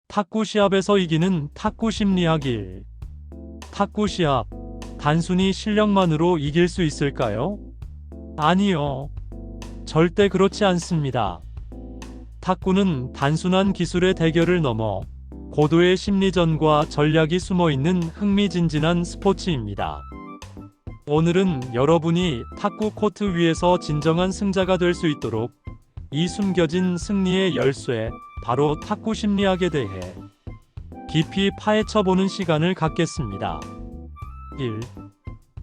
탁구 시합에서 이기는 탁구 심리학 1. 탁구 시합, 단순히 실력만으로 이길 수 있을까요? 아니요. 절대 그렇지 않습니다. 탁구는 단순한 기술의 대결을 넘어 고도의 심리전과 전략이 숨어있는 흥미진진한 스포츠입니다. 오늘은 여러분이 탁구 코트 위에서 진정한 승자가 될 수 있도록 이 숨겨진 승리의 열쇠, 바로 탁구 심리학에 대해 깊이 파헤쳐보는 시간을 갖겠습니다. 1.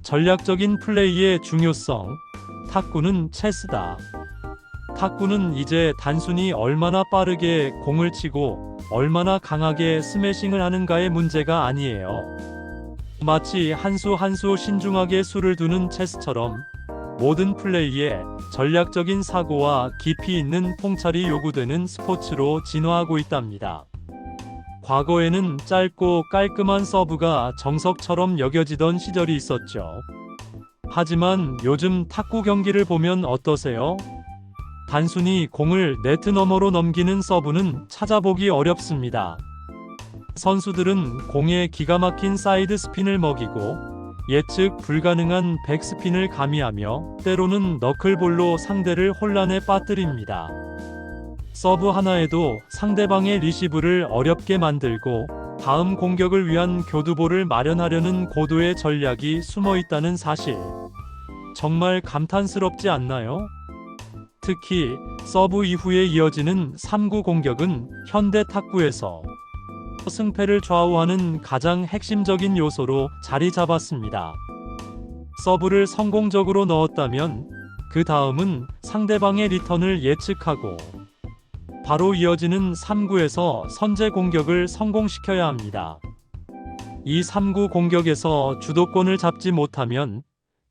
전략적인 플레이의 중요성. 탁구는 체스다. 탁구는 이제 단순히 얼마나 빠르게 공을 치고 얼마나 강하게 스매싱을 하는가의 문제가 아니에요. 마치 한 수 한 수 신중하게 수를 두는 체스처럼 모든 플레이에 전략적인 사고와 깊이 있는 통찰이 요구되는 스포츠로 진화하고 있답니다. 과거에는 짧고 깔끔한 서브가 정석처럼 여겨지던 시절이 있었죠. 하지만 요즘 탁구 경기를 보면 어떠세요? 단순히 공을 네트 너머로 넘기는 서브는 찾아보기 어렵습니다. 선수들은 공에 기가 막힌 사이드 스핀을 먹이고 예측 불가능한 백스핀을 가미하며 때로는 너클볼로 상대를 혼란에 빠뜨립니다. 서브 하나에도 상대방의 리시브를 어렵게 만들고 다음 공격을 위한 교두보를 마련하려는 고도의 전략이 숨어 있다는 사실. 정말 감탄스럽지 않나요? 특히 서브 이후에 이어지는 3구 공격은 현대 탁구에서 승패를 좌우하는 가장 핵심적인 요소로 자리 잡았습니다. 서브를 성공적으로 넣었다면 그 다음은 상대방의 리턴을 예측하고 바로 이어지는 3구에서 선제 공격을 성공시켜야 합니다. 이 3구 공격에서 주도권을 잡지 못하면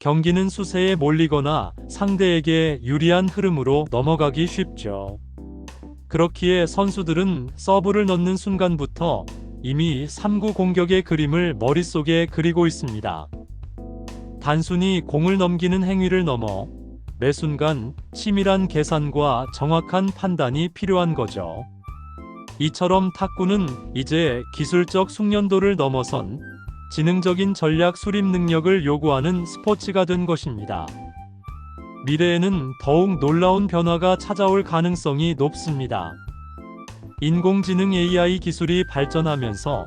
경기는 수세에 몰리거나 상대에게 유리한 흐름으로 넘어가기 쉽죠. 그렇기에 선수들은 서브를 넣는 순간부터 이미 3구 공격의 그림을 머릿속에 그리고 있습니다. 단순히 공을 넘기는 행위를 넘어 매 순간 치밀한 계산과 정확한 판단이 필요한 거죠. 이처럼 탁구는 이제 기술적 숙련도를 넘어선 지능적인 전략 수립 능력을 요구하는 스포츠가 된 것입니다. 미래에는 더욱 놀라운 변화가 찾아올 가능성이 높습니다. 인공지능 AI 기술이 발전하면서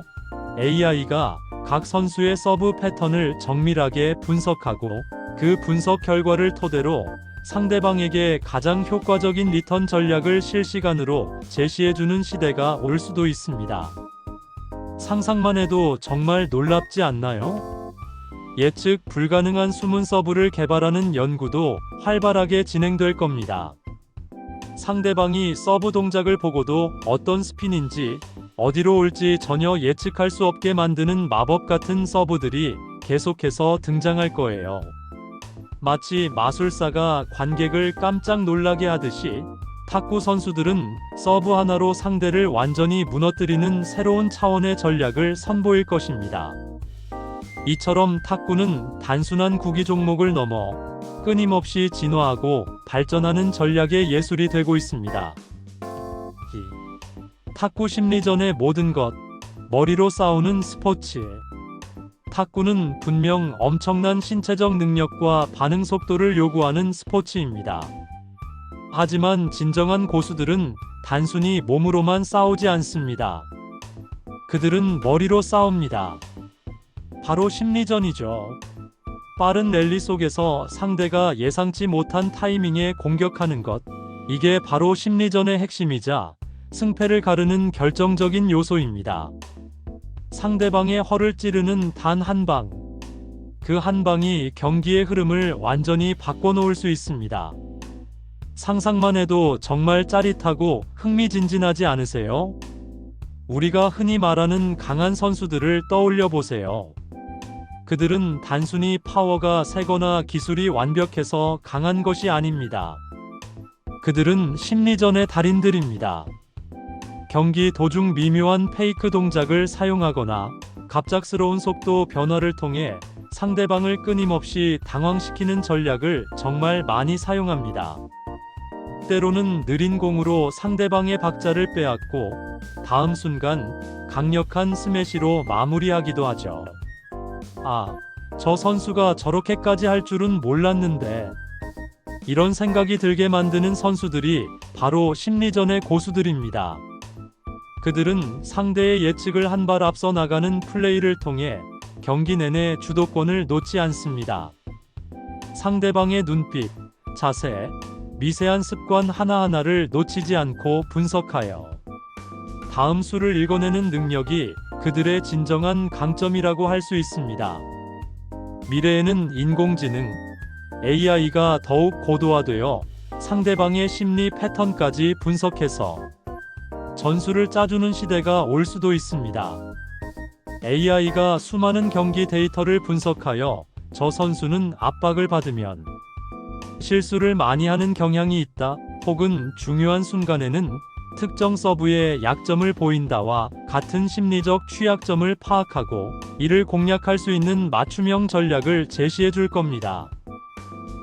AI가 각 선수의 서브 패턴을 정밀하게 분석하고 그 분석 결과를 토대로 상대방에게 가장 효과적인 리턴 전략을 실시간으로 제시해주는 시대가 올 수도 있습니다. 상상만 해도 정말 놀랍지 않나요? 예측 불가능한 숨은 서브를 개발하는 연구도 활발하게 진행될 겁니다. 상대방이 서브 동작을 보고도 어떤 스핀인지 어디로 올지 전혀 예측할 수 없게 만드는 마법 같은 서브들이 계속해서 등장할 거예요. 마치 마술사가 관객을 깜짝 놀라게 하듯이 탁구 선수들은 서브 하나로 상대를 완전히 무너뜨리는 새로운 차원의 전략을 선보일 것입니다. 이처럼 탁구는 단순한 구기 종목을 넘어 끊임없이 진화하고 발전하는 전략의 예술이 되고 있습니다. 탁구 심리전의 모든 것, 머리로 싸우는 스포츠. 탁구는 분명 엄청난 신체적 능력과 반응 속도를 요구하는 스포츠입니다. 하지만 진정한 고수들은 단순히 몸으로만 싸우지 않습니다. 그들은 머리로 싸웁니다. 바로 심리전이죠. 빠른 랠리 속에서 상대가 예상치 못한 타이밍에 공격하는 것. 이게 바로 심리전의 핵심이자 승패를 가르는 결정적인 요소입니다. 상대방의 허를 찌르는 단 한 방. 그 한 방이 경기의 흐름을 완전히 바꿔놓을 수 있습니다. 상상만 해도 정말 짜릿하고 흥미진진하지 않으세요? 우리가 흔히 말하는 강한 선수들을 떠올려 보세요. 그들은 단순히 파워가 세거나 기술이 완벽해서 강한 것이 아닙니다. 그들은 심리전의 달인들입니다. 경기 도중 미묘한 페이크 동작을 사용하거나 갑작스러운 속도 변화를 통해 상대방을 끊임없이 당황시키는 전략을 정말 많이 사용합니다. 때로는 느린 공으로 상대방의 박자를 빼앗고 다음 순간 강력한 스매시로 마무리하기도 하죠. 아, 저 선수가 저렇게까지 할 줄은 몰랐는데. 이런 생각이 들게 만드는 선수들이 바로 심리전의 고수들입니다. 그들은 상대의 예측을 한 발 앞서 나가는 플레이를 통해 경기 내내 주도권을 놓지 않습니다. 상대방의 눈빛, 자세, 미세한 습관 하나하나를 놓치지 않고 분석하여 다음 수를 읽어내는 능력이 그들의 진정한 강점이라고 할 수 있습니다. 미래에는 인공지능, AI가 더욱 고도화되어 상대방의 심리 패턴까지 분석해서 전술을 짜주는 시대가 올 수도 있습니다. AI가 수많은 경기 데이터를 분석하여 저 선수는 압박을 받으면 실수를 많이 하는 경향이 있다, 혹은 중요한 순간에는 특정 서브의 약점을 보인다와 같은 심리적 취약점을 파악하고 이를 공략할 수 있는 맞춤형 전략을 제시해 줄 겁니다.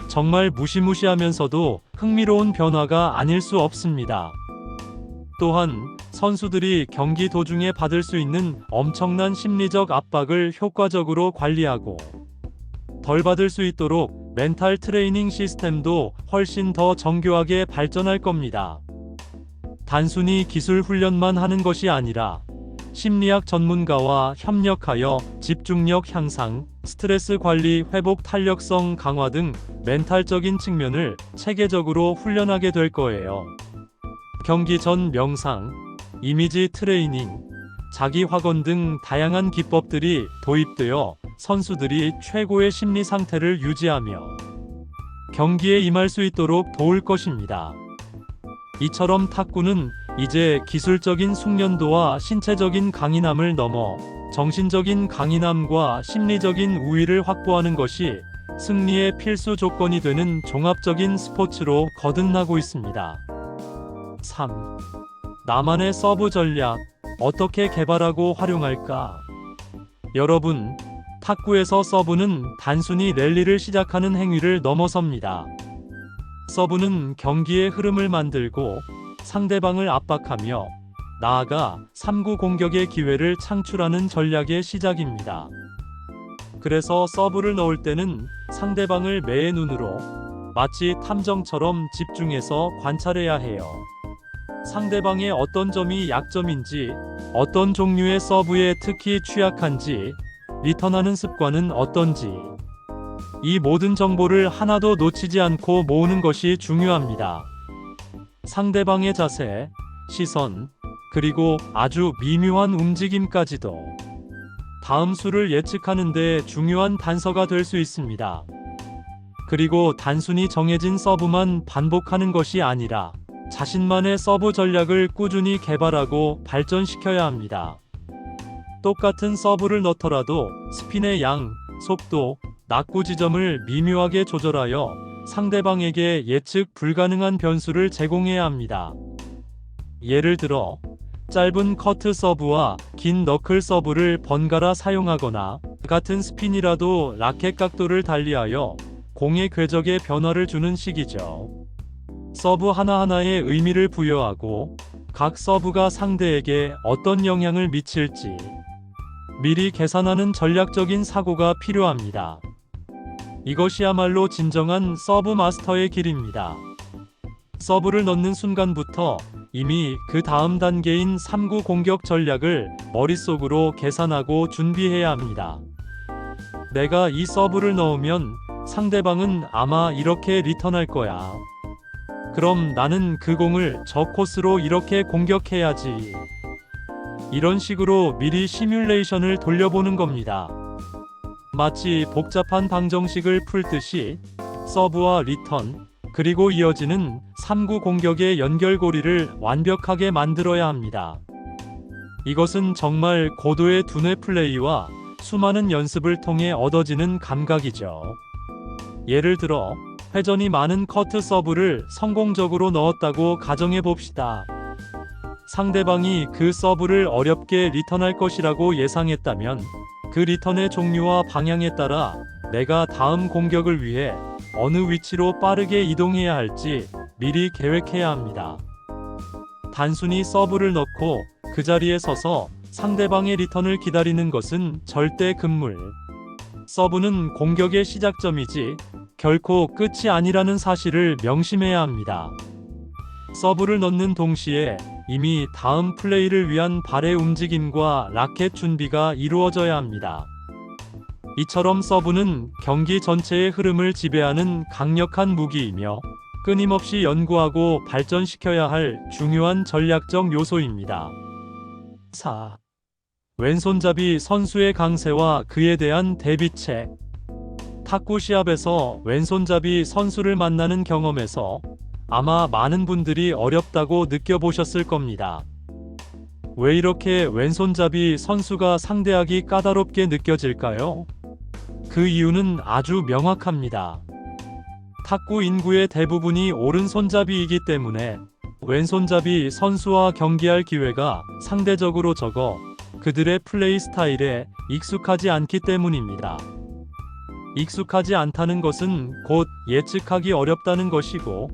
정말 무시무시하면서도 흥미로운 변화가 아닐 수 없습니다. 또한 선수들이 경기 도중에 받을 수 있는 엄청난 심리적 압박을 효과적으로 관리하고 덜 받을 수 있도록 멘탈 트레이닝 시스템도 훨씬 더 정교하게 발전할 겁니다. 단순히 기술 훈련만 하는 것이 아니라 심리학 전문가와 협력하여 집중력 향상, 스트레스 관리, 회복 탄력성 강화 등 멘탈적인 측면을 체계적으로 훈련하게 될 거예요. 경기 전 명상, 이미지 트레이닝, 자기 확언 등 다양한 기법들이 도입되어 선수들이 최고의 심리 상태를 유지하며 경기에 임할 수 있도록 도울 것입니다. 이처럼 탁구는 이제 기술적인 숙련도와 신체적인 강인함을 넘어 정신적인 강인함과 심리적인 우위를 확보하는 것이 승리의 필수 조건이 되는 종합적인 스포츠로 거듭나고 있습니다. 3. 나만의 서브 전략, 어떻게 개발하고 활용할까? 여러분, 탁구에서 서브는 단순히 랠리를 시작하는 행위를 넘어섭니다. 서브는 경기의 흐름을 만들고 상대방을 압박하며 나아가 3구 공격의 기회를 창출하는 전략의 시작입니다. 그래서 서브를 넣을 때는 상대방을 매의 눈으로 마치 탐정처럼 집중해서 관찰해야 해요. 상대방의 어떤 점이 약점인지, 어떤 종류의 서브에 특히 취약한지, 리턴하는 습관은 어떤지, 이 모든 정보를 하나도 놓치지 않고 모으는 것이 중요합니다. 상대방의 자세, 시선, 그리고 아주 미묘한 움직임까지도 다음 수를 예측하는 데 중요한 단서가 될 수 있습니다. 그리고 단순히 정해진 서브만 반복하는 것이 아니라 자신만의 서브 전략을 꾸준히 개발하고 발전시켜야 합니다. 똑같은 서브를 넣더라도 스핀의 양, 속도, 낙구 지점을 미묘하게 조절하여 상대방에게 예측 불가능한 변수를 제공해야 합니다. 예를 들어 짧은 커트 서브와 긴 너클 서브를 번갈아 사용하거나 같은 스핀이라도 라켓 각도를 달리하여 공의 궤적에 변화를 주는 식이죠. 서브 하나하나에 의미를 부여하고 각 서브가 상대에게 어떤 영향을 미칠지 미리 계산하는 전략적인 사고가 필요합니다. 이것이야말로 진정한 서브 마스터의 길입니다. 서브를 넣는 순간부터 이미 그 다음 단계인 3구 공격 전략을 머릿속으로 계산하고 준비해야 합니다. 내가 이 서브를 넣으면 상대방은 아마 이렇게 리턴할 거야. 그럼 나는 그 공을 저 코스로 이렇게 공격해야지. 이런 식으로 미리 시뮬레이션을 돌려보는 겁니다. 마치 복잡한 방정식을 풀듯이 서브와 리턴, 그리고 이어지는 3구 공격의 연결고리를 완벽하게 만들어야 합니다. 이것은 정말 고도의 두뇌 플레이와 수많은 연습을 통해 얻어지는 감각이죠. 예를 들어 회전이 많은 커트 서브를 성공적으로 넣었다고 가정해 봅시다. 상대방이 그 서브를 어렵게 리턴할 것이라고 예상했다면 그 리턴의 종류와 방향에 따라 내가 다음 공격을 위해 어느 위치로 빠르게 이동해야 할지 미리 계획해야 합니다. 단순히 서브를 넣고 그 자리에 서서 상대방의 리턴을 기다리는 것은 절대 금물. 서브는 공격의 시작점이지 결코 끝이 아니라는 사실을 명심해야 합니다. 서브를 넣는 동시에 이미 다음 플레이를 위한 발의 움직임과 라켓 준비가 이루어져야 합니다. 이처럼 서브는 경기 전체의 흐름을 지배하는 강력한 무기이며 끊임없이 연구하고 발전시켜야 할 중요한 전략적 요소입니다. 4. 왼손잡이 선수의 강세와 그에 대한 대비책. 탁구 시합에서 왼손잡이 선수를 만나는 경험에서 아마 많은 분들이 어렵다고 느껴보셨을 겁니다. 왜 이렇게 왼손잡이 선수가 상대하기 까다롭게 느껴질까요? 그 이유는 아주 명확합니다. 탁구 인구의 대부분이 오른손잡이이기 때문에 왼손잡이 선수와 경기할 기회가 상대적으로 적어 그들의 플레이 스타일에 익숙하지 않기 때문입니다. 익숙하지 않다는 것은 곧 예측하기 어렵다는 것이고,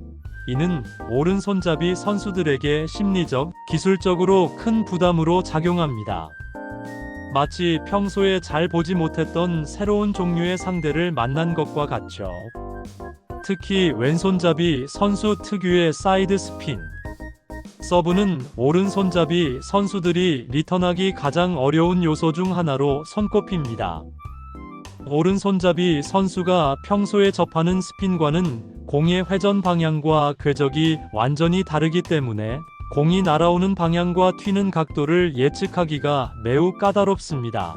이는 오른손잡이 선수들에게 심리적, 기술적으로 큰 부담으로 작용합니다. 마치 평소에 잘 보지 못했던 새로운 종류의 상대를 만난 것과 같죠. 특히 왼손잡이 선수 특유의 사이드 스핀. 서브는 오른손잡이 선수들이 리턴하기 가장 어려운 요소 중 하나로 손꼽힙니다. 오른손잡이 선수가 평소에 접하는 스핀과는 공의 회전 방향과 궤적이 완전히 다르기 때문에 공이 날아오는 방향과 튀는 각도를 예측하기가 매우 까다롭습니다.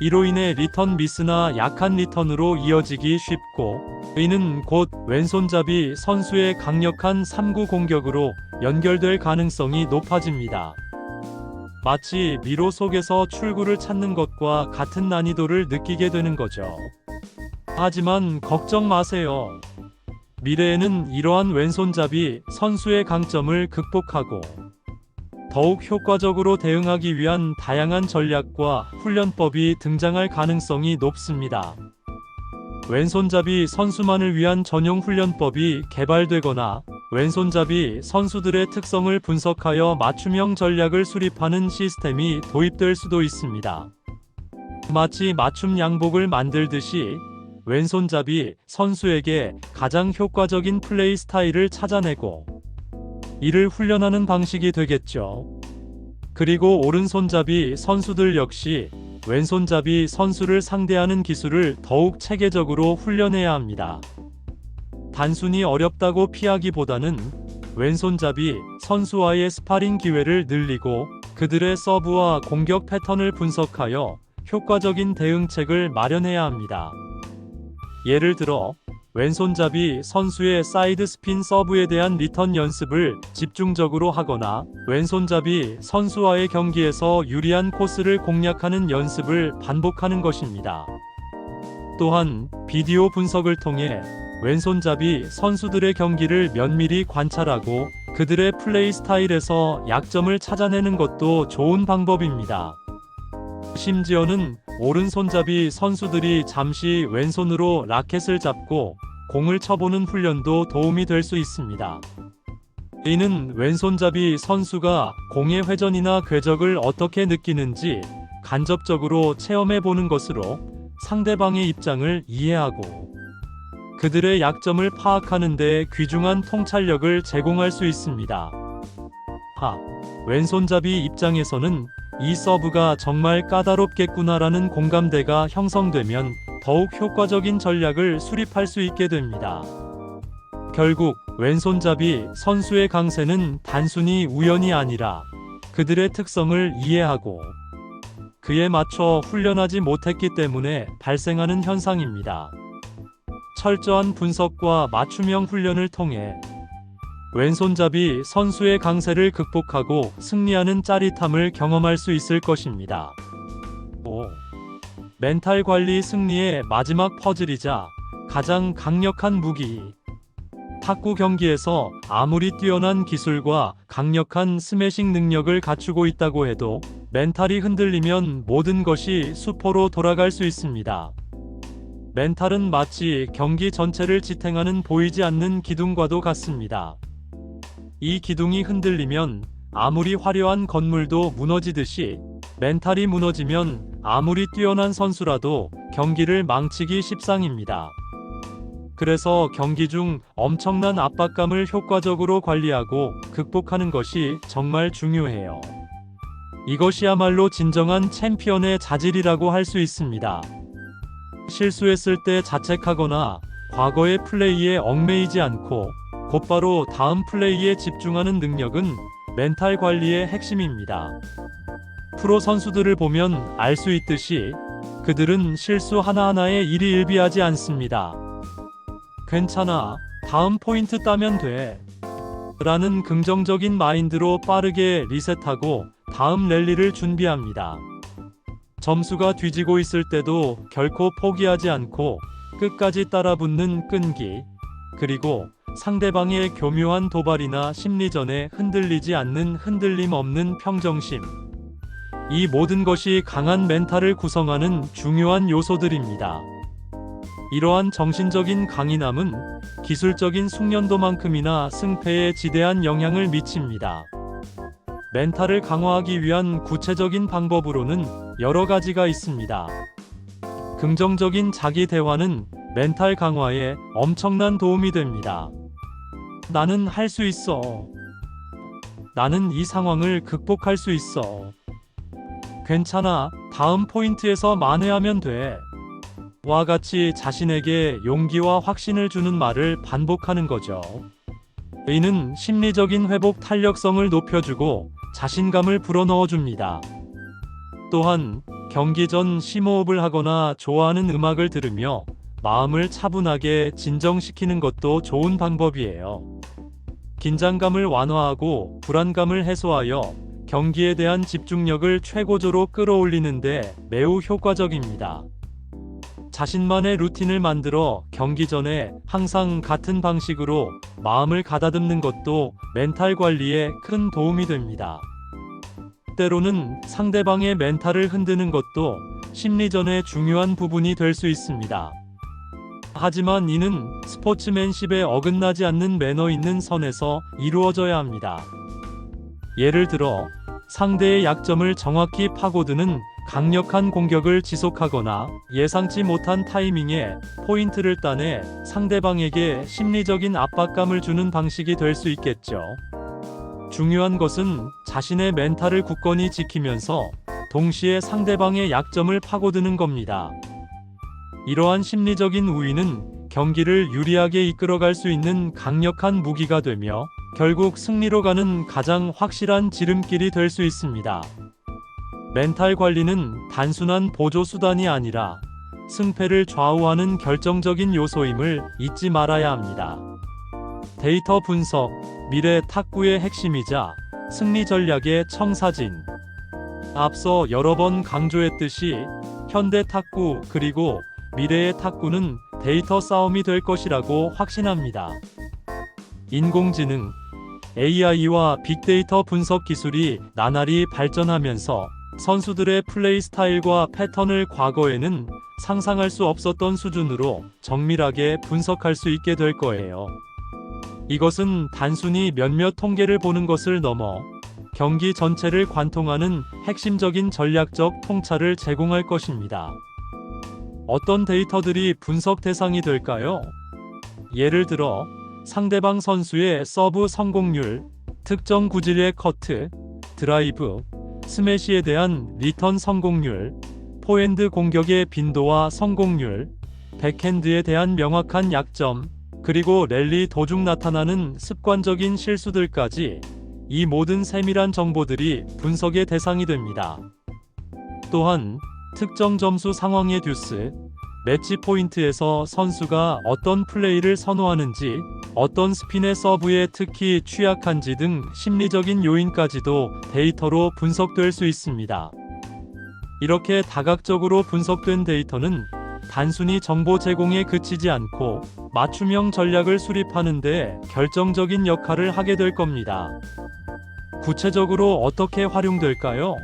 이로 인해 리턴 미스나 약한 리턴으로 이어지기 쉽고, 이는 곧 왼손잡이 선수의 강력한 3구 공격으로 연결될 가능성이 높아집니다. 마치 미로 속에서 출구를 찾는 것과 같은 난이도를 느끼게 되는 거죠. 하지만 걱정 마세요. 미래에는 이러한 왼손잡이 선수의 강점을 극복하고 더욱 효과적으로 대응하기 위한 다양한 전략과 훈련법이 등장할 가능성이 높습니다. 왼손잡이 선수만을 위한 전용 훈련법이 개발되거나 왼손잡이 선수들의 특성을 분석하여 맞춤형 전략을 수립하는 시스템이 도입될 수도 있습니다. 마치 맞춤 양복을 만들듯이 왼손잡이 선수에게 가장 효과적인 플레이 스타일을 찾아내고 이를 훈련하는 방식이 되겠죠. 그리고 오른손잡이 선수들 역시 왼손잡이 선수를 상대하는 기술을 더욱 체계적으로 훈련해야 합니다. 단순히 어렵다고 피하기보다는 왼손잡이 선수와의 스파링 기회를 늘리고 그들의 서브와 공격 패턴을 분석하여 효과적인 대응책을 마련해야 합니다. 예를 들어 왼손잡이 선수의 사이드 스핀 서브에 대한 리턴 연습을 집중적으로 하거나 왼손잡이 선수와의 경기에서 유리한 코스를 공략하는 연습을 반복하는 것입니다. 또한 비디오 분석을 통해 왼손잡이 선수들의 경기를 면밀히 관찰하고 그들의 플레이 스타일에서 약점을 찾아내는 것도 좋은 방법입니다. 심지어는 오른손잡이 선수들이 잠시 왼손으로 라켓을 잡고 공을 쳐보는 훈련도 도움이 될 수 있습니다. 이는 왼손잡이 선수가 공의 회전이나 궤적을 어떻게 느끼는지 간접적으로 체험해보는 것으로 상대방의 입장을 이해하고 그들의 약점을 파악하는 데 귀중한 통찰력을 제공할 수 있습니다. 왼손잡이 입장에서는 이 서브가 정말 까다롭겠구나라는 공감대가 형성되면 더욱 효과적인 전략을 수립할 수 있게 됩니다. 결국 왼손잡이 선수의 강세는 단순히 우연이 아니라 그들의 특성을 이해하고 그에 맞춰 훈련하지 못했기 때문에 발생하는 현상입니다. 철저한 분석과 맞춤형 훈련을 통해 왼손잡이 선수의 강세를 극복하고 승리하는 짜릿함을 경험할 수 있을 것입니다. 5. 멘탈 관리 승리의 마지막 퍼즐이자 가장 강력한 무기. 탁구 경기에서 아무리 뛰어난 기술과 강력한 스매싱 능력을 갖추고 있다고 해도 멘탈이 흔들리면 모든 것이 수포로 돌아갈 수 있습니다. 멘탈은 마치 경기 전체를 지탱하는 보이지 않는 기둥과도 같습니다. 이 기둥이 흔들리면 아무리 화려한 건물도 무너지듯이 멘탈이 무너지면 아무리 뛰어난 선수라도 경기를 망치기 십상입니다. 그래서 경기 중 엄청난 압박감을 효과적으로 관리하고 극복하는 것이 정말 중요해요. 이것이야말로 진정한 챔피언의 자질이라고 할 수 있습니다. 실수했을 때 자책하거나 과거의 플레이에 얽매이지 않고 곧바로 다음 플레이에 집중하는 능력은 멘탈 관리의 핵심입니다. 프로 선수들을 보면 알 수 있듯이 그들은 실수 하나하나에 일희일비하지 않습니다. 괜찮아, 다음 포인트 따면 돼 라는 긍정적인 마인드로 빠르게 리셋하고 다음 랠리를 준비합니다. 점수가 뒤지고 있을 때도 결코 포기하지 않고 끝까지 따라붙는 끈기, 그리고 상대방의 교묘한 도발이나 심리전에 흔들리지 않는 흔들림 없는 평정심. 이 모든 것이 강한 멘탈을 구성하는 중요한 요소들입니다. 이러한 정신적인 강인함은 기술적인 숙련도만큼이나 승패에 지대한 영향을 미칩니다. 멘탈을 강화하기 위한 구체적인 방법으로는 여러 가지가 있습니다. 긍정적인 자기 대화는 멘탈 강화에 엄청난 도움이 됩니다. 나는 할 수 있어. 나는 이 상황을 극복할 수 있어. 괜찮아, 다음 포인트에서 만회하면 돼. 와 같이 자신에게 용기와 확신을 주는 말을 반복하는 거죠. 이는 심리적인 회복 탄력성을 높여주고 자신감을 불어넣어 줍니다. 또한 경기 전 심호흡을 하거나 좋아하는 음악을 들으며 마음을 차분하게 진정시키는 것도 좋은 방법이에요. 긴장감을 완화하고 불안감을 해소하여 경기에 대한 집중력을 최고조로 끌어올리는데 매우 효과적입니다. 자신만의 루틴을 만들어 경기 전에 항상 같은 방식으로 마음을 가다듬는 것도 멘탈 관리에 큰 도움이 됩니다. 때로는 상대방의 멘탈을 흔드는 것도 심리전의 중요한 부분이 될 수 있습니다. 하지만 이는 스포츠맨십에 어긋나지 않는 매너 있는 선에서 이루어져야 합니다. 예를 들어 상대의 약점을 정확히 파고드는 강력한 공격을 지속하거나 예상치 못한 타이밍에 포인트를 따내 상대방에게 심리적인 압박감을 주는 방식이 될 수 있겠죠. 중요한 것은 자신의 멘탈을 굳건히 지키면서 동시에 상대방의 약점을 파고드는 겁니다. 이러한 심리적인 우위는 경기를 유리하게 이끌어갈 수 있는 강력한 무기가 되며 결국 승리로 가는 가장 확실한 지름길이 될 수 있습니다. 멘탈 관리는 단순한 보조 수단이 아니라 승패를 좌우하는 결정적인 요소임을 잊지 말아야 합니다. 데이터 분석, 미래 탁구의 핵심이자 승리 전략의 청사진. 앞서 여러 번 강조했듯이 현대 탁구 그리고 미래의 탁구는 데이터 싸움이 될 것이라고 확신합니다. 인공지능, AI와 빅데이터 분석 기술이 나날이 발전하면서 선수들의 플레이 스타일과 패턴을 과거에는 상상할 수 없었던 수준으로 정밀하게 분석할 수 있게 될 거예요. 이것은 단순히 몇몇 통계를 보는 것을 넘어 경기 전체를 관통하는 핵심적인 전략적 통찰을 제공할 것입니다. 어떤 데이터들이 분석 대상이 될까요? 예를 들어 상대방 선수의 서브 성공률, 특정 구질의 커트, 드라이브, 스매시에 대한 리턴 성공률, 포핸드 공격의 빈도와 성공률, 백핸드에 대한 명확한 약점, 그리고 랠리 도중 나타나는 습관적인 실수들까지 이 모든 세밀한 정보들이 분석의 대상이 됩니다. 또한 특정 점수 상황의 듀스, 매치 포인트에서 선수가 어떤 플레이를 선호하는지, 어떤 스핀의 서브에 특히 취약한지 등 심리적인 요인까지도 데이터로 분석될 수 있습니다. 이렇게 다각적으로 분석된 데이터는 단순히 정보 제공에 그치지 않고 맞춤형 전략을 수립하는 데 결정적인 역할을 하게 될 겁니다. 구체적으로 어떻게 활용될까요?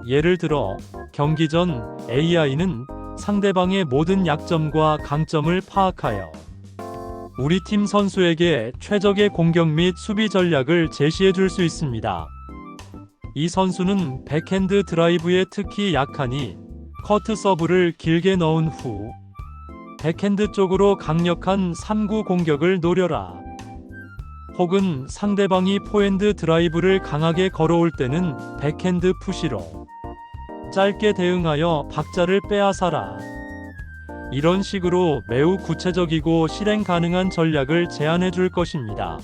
예를 들어 경기 전 AI는 상대방의 모든 약점과 강점을 파악하여 우리 팀 선수에게 최적의 공격 및 수비 전략을 제시해 줄 수 있습니다. 이 선수는 백핸드 드라이브에 특히 약하니 커트 서브를 길게 넣은 후 백핸드 쪽으로 강력한 3구 공격을 노려라. 혹은 상대방이 포핸드 드라이브를 강하게 걸어올 때는 백핸드 푸시로 짧게 대응하여 박자를 빼앗아라. 이런 식으로 매우 구체적이고 실행 가능한 전략을 제안해 줄 것입니다.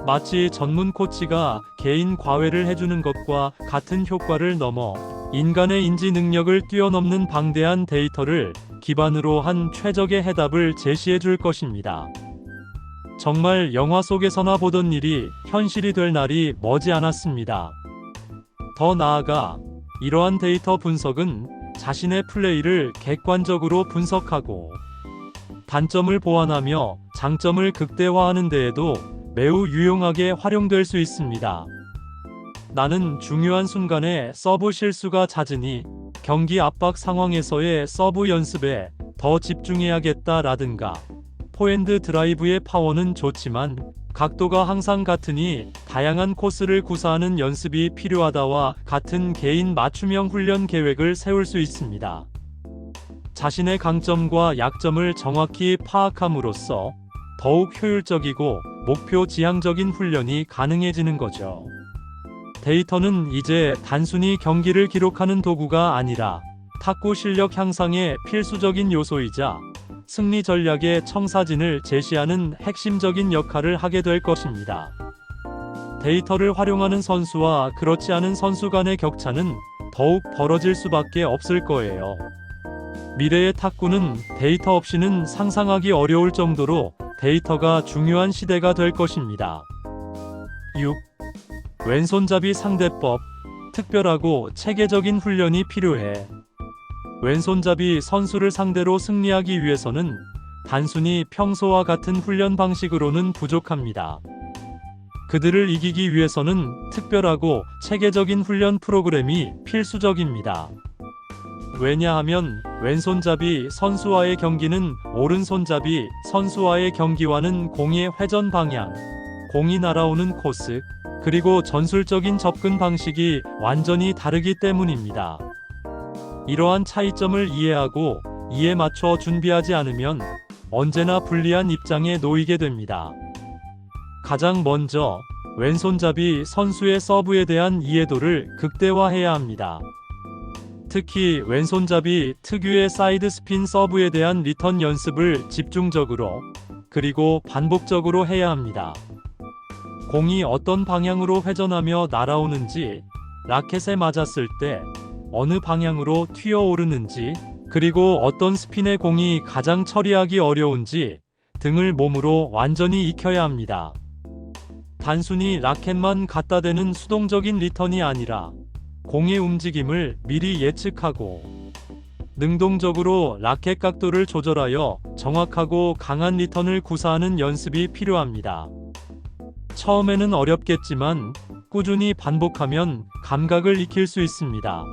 마치 전문 코치가 개인 과외를 해주는 것과 같은 효과를 넘어 인간의 인지 능력을 뛰어넘는 방대한 데이터를 기반으로 한 최적의 해답을 제시해 줄 것입니다. 정말 영화 속에서나 보던 일이 현실이 될 날이 머지 않았습니다. 더 나아가 이러한 데이터 분석은 자신의 플레이를 객관적으로 분석하고 단점을 보완하며 장점을 극대화하는 데에도 매우 유용하게 활용될 수 있습니다. 나는 중요한 순간에 서브 실수가 잦으니 경기 압박 상황에서의 서브 연습에 더 집중해야겠다라든가, 포핸드 드라이브의 파워는 좋지만 각도가 항상 같으니 다양한 코스를 구사하는 연습이 필요하다와 같은 개인 맞춤형 훈련 계획을 세울 수 있습니다. 자신의 강점과 약점을 정확히 파악함으로써 더욱 효율적이고 목표 지향적인 훈련이 가능해지는 거죠. 데이터는 이제 단순히 경기를 기록하는 도구가 아니라 탁구 실력 향상의 필수적인 요소이자 승리 전략의 청사진을 제시하는 핵심적인 역할을 하게 될 것입니다. 데이터를 활용하는 선수와 그렇지 않은 선수 간의 격차는 더욱 벌어질 수밖에 없을 거예요. 미래의 탁구는 데이터 없이는 상상하기 어려울 정도로 데이터가 중요한 시대가 될 것입니다. 6. 왼손잡이 상대법. 특별하고 체계적인 훈련이 필요해. 왼손잡이 선수를 상대로 승리하기 위해서는 단순히 평소와 같은 훈련 방식으로는 부족합니다. 그들을 이기기 위해서는 특별하고 체계적인 훈련 프로그램이 필수적입니다. 왜냐하면 왼손잡이 선수와의 경기는 오른손잡이 선수와의 경기와는 공의 회전 방향, 공이 날아오는 코스, 그리고 전술적인 접근 방식이 완전히 다르기 때문입니다. 이러한 차이점을 이해하고 이에 맞춰 준비하지 않으면 언제나 불리한 입장에 놓이게 됩니다. 가장 먼저 왼손잡이 선수의 서브에 대한 이해도를 극대화해야 합니다. 특히 왼손잡이 특유의 사이드 스핀 서브에 대한 리턴 연습을 집중적으로 그리고 반복적으로 해야 합니다. 공이 어떤 방향으로 회전하며 날아오는지, 라켓에 맞았을 때 어느 방향으로 튀어오르는지, 그리고 어떤 스핀의 공이 가장 처리하기 어려운지 등을 몸으로 완전히 익혀야 합니다. 단순히 라켓만 갖다 대는 수동적인 리턴이 아니라 공의 움직임을 미리 예측하고 능동적으로 라켓 각도를 조절하여 정확하고 강한 리턴을 구사하는 연습이 필요합니다. 처음에는 어렵겠지만 꾸준히 반복하면 감각을 익힐 수 있습니다.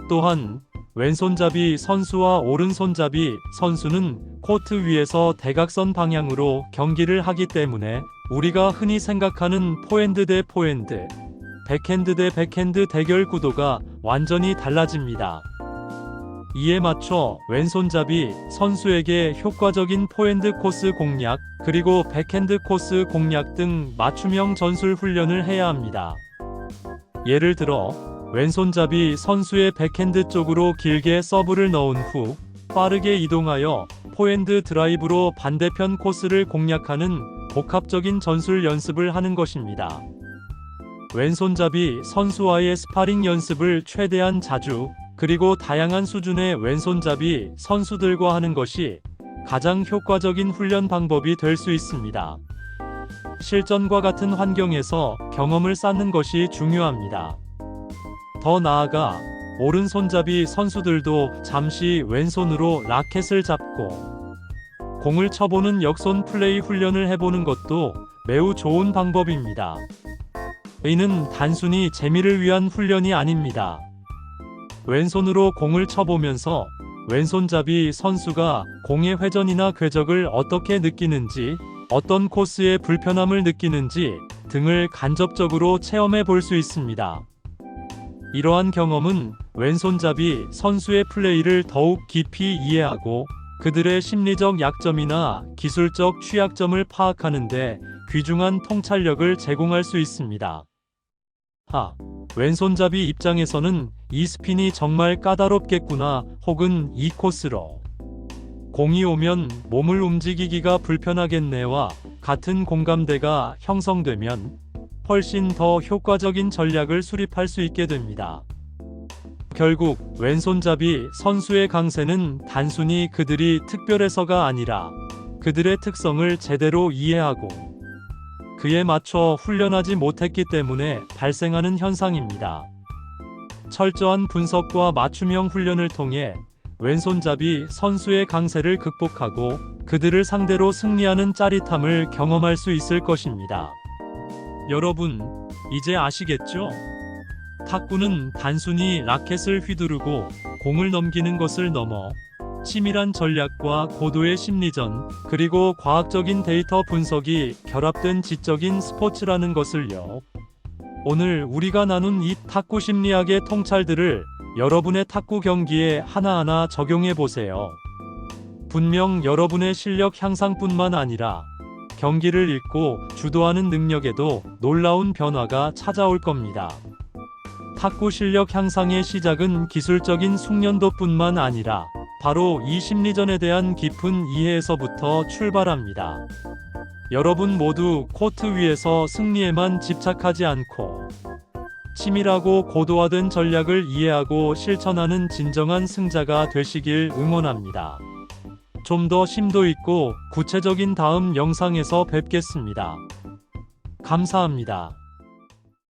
또한 왼손잡이 선수와 오른손잡이 선수는 코트 위에서 대각선 방향으로 경기를 하기 때문에 우리가 흔히 생각하는 포핸드 대 포핸드, 백핸드 대 백핸드 대결 구도가 완전히 달라집니다. 이에 맞춰 왼손잡이 선수에게 효과적인 포핸드 코스 공략, 그리고 백핸드 코스 공략 등 맞춤형 전술 훈련을 해야 합니다. 예를 들어 왼손잡이 선수의 백핸드 쪽으로 길게 서브를 넣은 후 빠르게 이동하여 포핸드 드라이브로 반대편 코스를 공략하는 복합적인 전술 연습을 하는 것입니다. 왼손잡이 선수와의 스파링 연습을 최대한 자주 그리고 다양한 수준의 왼손잡이 선수들과 하는 것이 가장 효과적인 훈련 방법이 될 수 있습니다. 실전과 같은 환경에서 경험을 쌓는 것이 중요합니다. 더 나아가 오른손잡이 선수들도 잠시 왼손으로 라켓을 잡고 공을 쳐보는 역손 플레이 훈련을 해보는 것도 매우 좋은 방법입니다. 이는 단순히 재미를 위한 훈련이 아닙니다. 왼손으로 공을 쳐보면서 왼손잡이 선수가 공의 회전이나 궤적을 어떻게 느끼는지, 어떤 코스의 불편함을 느끼는지 등을 간접적으로 체험해 볼 수 있습니다. 이러한 경험은 왼손잡이 선수의 플레이를 더욱 깊이 이해하고 그들의 심리적 약점이나 기술적 취약점을 파악하는 데 귀중한 통찰력을 제공할 수 있습니다. 왼손잡이 입장에서는 이 스핀이 정말 까다롭겠구나, 혹은 이 코스로 공이 오면 몸을 움직이기가 불편하겠네와 같은 공감대가 형성되면 훨씬 더 효과적인 전략을 수립할 수 있게 됩니다. 결국 왼손잡이 선수의 강세는 단순히 그들이 특별해서가 아니라 그들의 특성을 제대로 이해하고 그에 맞춰 훈련하지 못했기 때문에 발생하는 현상입니다. 철저한 분석과 맞춤형 훈련을 통해 왼손잡이 선수의 강세를 극복하고 그들을 상대로 승리하는 짜릿함을 경험할 수 있을 것입니다. 여러분, 이제 아시겠죠? 탁구는 단순히 라켓을 휘두르고 공을 넘기는 것을 넘어 치밀한 전략과 고도의 심리전, 그리고 과학적인 데이터 분석이 결합된 지적인 스포츠라는 것을요. 오늘 우리가 나눈 이 탁구 심리학의 통찰들을 여러분의 탁구 경기에 하나하나 적용해 보세요. 분명 여러분의 실력 향상뿐만 아니라 경기를 읽고 주도하는 능력에도 놀라운 변화가 찾아올 겁니다. 탁구 실력 향상의 시작은 기술적인 숙련도뿐만 아니라 바로 이 심리전에 대한 깊은 이해에서부터 출발합니다. 여러분 모두 코트 위에서 승리에만 집착하지 않고 치밀하고 고도화된 전략을 이해하고 실천하는 진정한 승자가 되시길 응원합니다. 좀 더 심도 있고 구체적인 다음 영상에서 뵙겠습니다. 감사합니다.